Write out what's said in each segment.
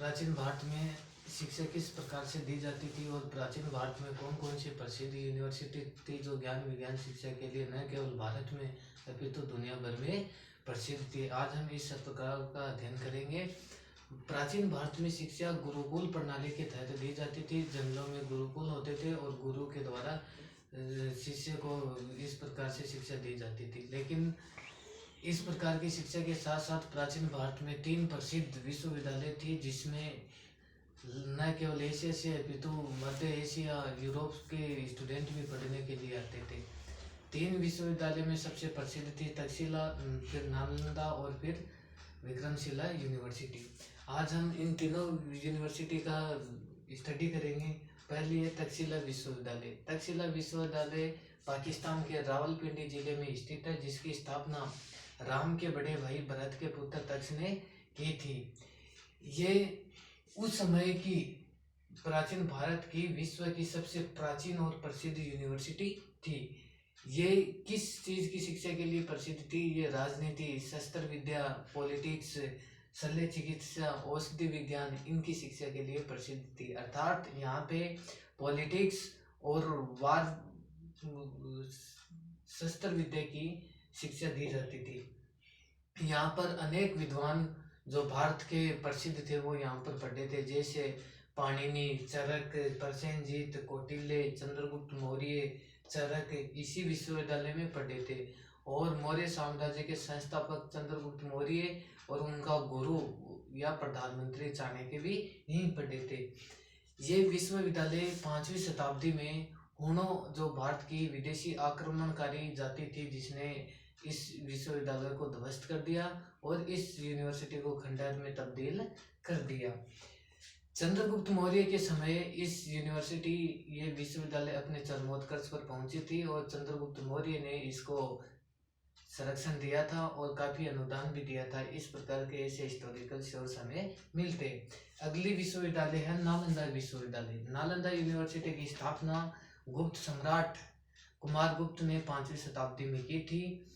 प्राचीन भारत में शिक्षा किस प्रकार से दी जाती थी और प्राचीन भारत में कौन कौन सी प्रसिद्ध यूनिवर्सिटी थी जो ज्ञान विज्ञान शिक्षा के लिए न केवल भारत में अपितु दुनिया भर में प्रसिद्ध थी। आज हम इस प्रकार का अध्ययन करेंगे। प्राचीन भारत में शिक्षा गुरुकुल प्रणाली के तहत दी जाती थी। जंगलों में गुरुकुल होते थे और गुरु के द्वारा शिष्य को इस प्रकार से शिक्षा दी जाती थी। लेकिन इस प्रकार की शिक्षा के साथ साथ प्राचीन भारत में 3 प्रसिद्ध विश्वविद्यालय थी, जिसमें न केवल एशिया से अपितु मध्य एशिया यूरोप के स्टूडेंट भी पढ़ने के लिए आते थे। 3 विश्वविद्यालय में सबसे प्रसिद्ध थी तक्षशिला, फिर नालंदा और फिर विक्रमशिला यूनिवर्सिटी। आज हम इन तीनों यूनिवर्सिटी का स्टडी करेंगे। पहली है तक्षशिला विश्वविद्यालय। तक्षशिला विश्वविद्यालय पाकिस्तान के रावलपिंडी जिले में स्थित है, जिसकी स्थापना राम के बड़े भाई भरत के पुत्र तक्ष ने की थी। ये उस समय की प्राचीन भारत की विश्व की सबसे प्राचीन और प्रसिद्ध यूनिवर्सिटी थी। ये किस चीज़ की शिक्षा के लिए प्रसिद्ध थी? ये राजनीति, शस्त्र विद्या, पॉलिटिक्स, शल्य चिकित्सा, औषधि विज्ञान, इनकी शिक्षा के लिए प्रसिद्ध थी। अर्थात यहाँ पे पॉलिटिक्स और वार शस्त्र विद्या की शिक्षा दी जाती थी। यहाँ पर अनेक विद्वान जो भारत के प्रसिद्ध थे वो यहाँ पर पढ़े थे, जैसे पाणिनि, चरक, प्रसेनजीत, कौटिल्य, चंद्रगुप्त मौर्य, चरक इसी विश्वविद्यालय में पढ़े थे। और मौर्य साम्राज्य के संस्थापक चंद्रगुप्त मौर्य और उनका गुरु या प्रधानमंत्री चाणक्य भी यहीं पढ़े थे। ये विश्वविद्यालय 5वीं शताब्दी में हुनों जो भारत की विदेशी आक्रमणकारी जाति थी, जिसने इस विश्वविद्यालय को ध्वस्त कर दिया और इस यूनिवर्सिटी को खंडहर में तब्दील कर दिया। चंद्रगुप्त मौर्य के समय इस यूनिवर्सिटी ये विश्वविद्यालय अपने चरमोत्कर्ष पर पहुंची थी और चंद्रगुप्त मौर्य ने इसको संरक्षण दिया था और काफ़ी अनुदान भी दिया था। इस प्रकार के ऐसे हिस्टोरिकल सोर्स हमें मिलते। अगली विश्वविद्यालय है नालंदा विश्वविद्यालय। नालंदा यूनिवर्सिटी की स्थापना गुप्त सम्राट कुमारगुप्त ने 5वीं शताब्दी में की थी।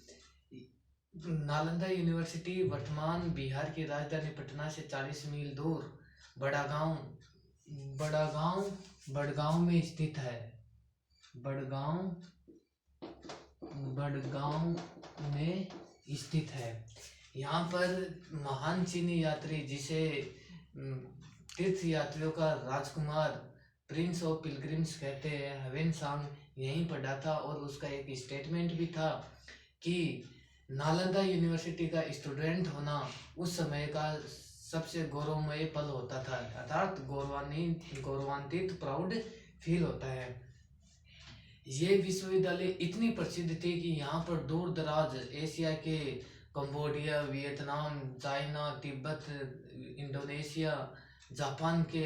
नालंदा यूनिवर्सिटी वर्तमान बिहार की राजधानी पटना से 40 मील दूर बड़गांव में स्थित है। बड़गांव में स्थित है। यहाँ पर महान चीनी यात्री, जिसे तीर्थ यात्रियों का राजकुमार, प्रिंस ऑफ पिलग्रिम्स कहते हैं, ह्वेनसांग यहीं पढ़ा था और उसका एक स्टेटमेंट भी था कि नालंदा यूनिवर्सिटी का स्टूडेंट होना उस समय का सबसे गौरवमय पल होता था, अर्थात गौरवान्वित प्राउड फील होता है। ये विश्वविद्यालय इतनी प्रसिद्ध थी कि यहाँ पर दूर दराज एशिया के Cambodia, Vietnam, China, Tibet, Indonesia, Japan के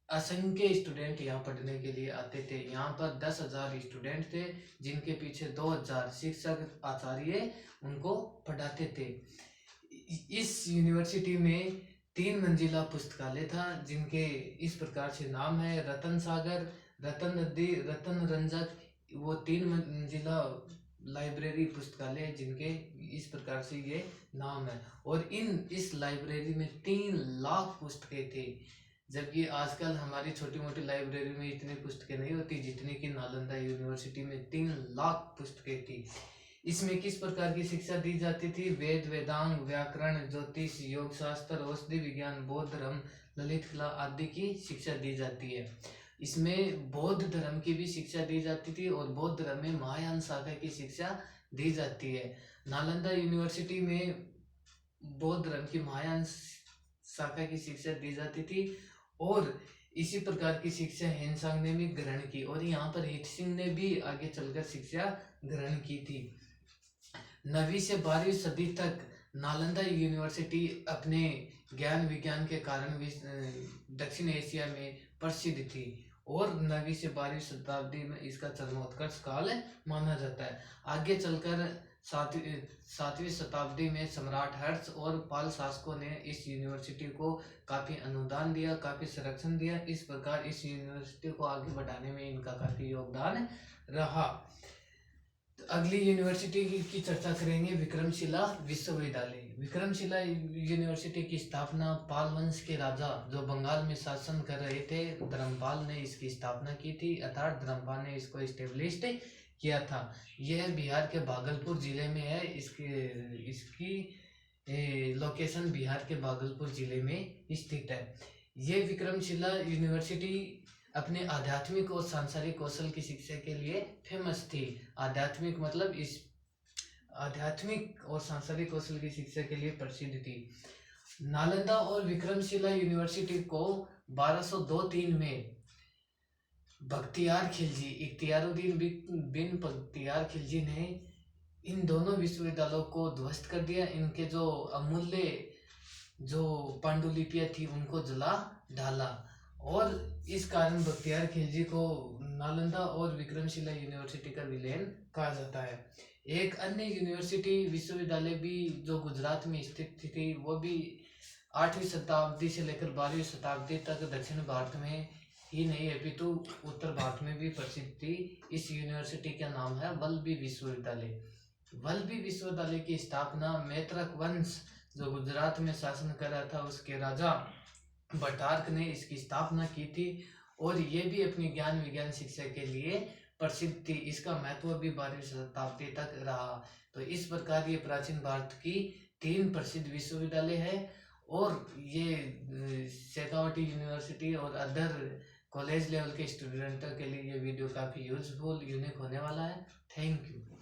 असंख्य स्टूडेंट यहाँ पढ़ने के लिए आते थे। यहाँ पर 10,000 स्टूडेंट थे, जिनके पीछे 2,000 शिक्षक आचार्य उनको पढ़ाते थे। इस यूनिवर्सिटी में 3 मंजिला पुस्तकालय था, जिनके इस प्रकार से नाम है: रतन सागर, रतन नदी, रतन रंजक। वो 3 मंजिला लाइब्रेरी पुस्तकालय जिनके इस प्रकार से ये नाम है। और इस लाइब्रेरी में 3 लाख पुस्तकें थे, जबकि आजकल हमारी छोटी मोटी लाइब्रेरी में इतनी पुस्तकें नहीं होती जितनी कि नालंदा यूनिवर्सिटी में 3 लाख पुस्तकें थी। इसमें किस प्रकार की शिक्षा दी जाती थी? वेद, वेदांग, व्याकरण, ज्योतिष, योग शास्त्र, औषधि विज्ञान, बौद्ध धर्म, ललित कला आदि की शिक्षा दी जाती है। इसमें बौद्ध धर्म की भी शिक्षा दी जाती थी और बौद्ध धर्म में महायान शाखा की शिक्षा दी जाती है। नालंदा यूनिवर्सिटी में बौद्ध धर्म की महायान शाखा की शिक्षा दी जाती थी और इसी प्रकार की शिक्षा ह्वेनसांग ने भी ग्रहण की और यहाँ पर हित सिंह ने भी आगे चलकर शिक्षा ग्रहण की थी। 9वीं से 12वीं सदी तक नालंदा यूनिवर्सिटी अपने ज्ञान विज्ञान के कारण दक्षिण एशिया में प्रसिद्ध थी और 9वीं से 12वीं शताब्दी में इसका चरमोत्कर्ष काल माना जाता है। आगे चलकर 7वीं शताब्दी में सम्राट हर्ष और पाल शासकों ने इस यूनिवर्सिटी को काफ़ी अनुदान दिया, काफ़ी संरक्षण दिया। इस प्रकार इस यूनिवर्सिटी को आगे बढ़ाने में इनका काफ़ी योगदान रहा। अगली यूनिवर्सिटी की चर्चा करेंगे विक्रमशिला विश्वविद्यालय। विक्रमशिला यूनिवर्सिटी की स्थापना पाल वंश के राजा जो बंगाल में शासन कर रहे थे धर्मपाल ने इसकी स्थापना की थी, अर्थात धर्मपाल ने इसको इस्टेब्लिश्ड किया था। यह बिहार के भागलपुर जिले में है। इसकी लोकेशन बिहार के भागलपुर जिले में स्थित है। ये विक्रमशिला यूनिवर्सिटी अपने आध्यात्मिक और सांसारिक कौशल की शिक्षा के लिए फेमस थी। आध्यात्मिक मतलब इस आध्यात्मिक और सांसारिक कौशल की शिक्षा के लिए प्रसिद्ध थी। नालंदा और विक्रमशिला यूनिवर्सिटी को 1202-3 में बख्तियार खिलजी इख्तियारुद्दीन बिन बख्तियार खिलजी ने इन दोनों विश्वविद्यालयों को ध्वस्त कर दिया। इनके जो अमूल्य जो पांडुलिपियां थी उनको जला डाला और इस कारण बख्तियार खिलजी को नालंदा और विक्रमशिला यूनिवर्सिटी का विलयन कहा जाता है। एक अन्य यूनिवर्सिटी विश्वविद्यालय भी जो गुजरात में स्थित थी वो भी 8वीं शताब्दी से लेकर 12वीं शताब्दी तक दक्षिण भारत में ही नहीं अपितु उत्तर भारत में भी प्रसिद्ध थी। इस यूनिवर्सिटी का नाम है वल्लभी विश्वविद्यालय। वल्लभी विश्वविद्यालय की स्थापना मैत्रक वंश जो गुजरात में शासन कर रहा था उसके राजा भट्टारक ने इसकी स्थापना की थी और ये भी अपनी ज्ञान विज्ञान शिक्षा के लिए प्रसिद्ध थी। इसका महत्व भी 12वीं शताब्दी तक रहा। तो इस प्रकार ये प्राचीन भारत की 3 प्रसिद्ध विश्वविद्यालय है और ये शेखावटी यूनिवर्सिटी और अदर कॉलेज लेवल के स्टूडेंटों के लिए ये वीडियो काफ़ी यूजफुल यूनिक होने वाला है। Thank you.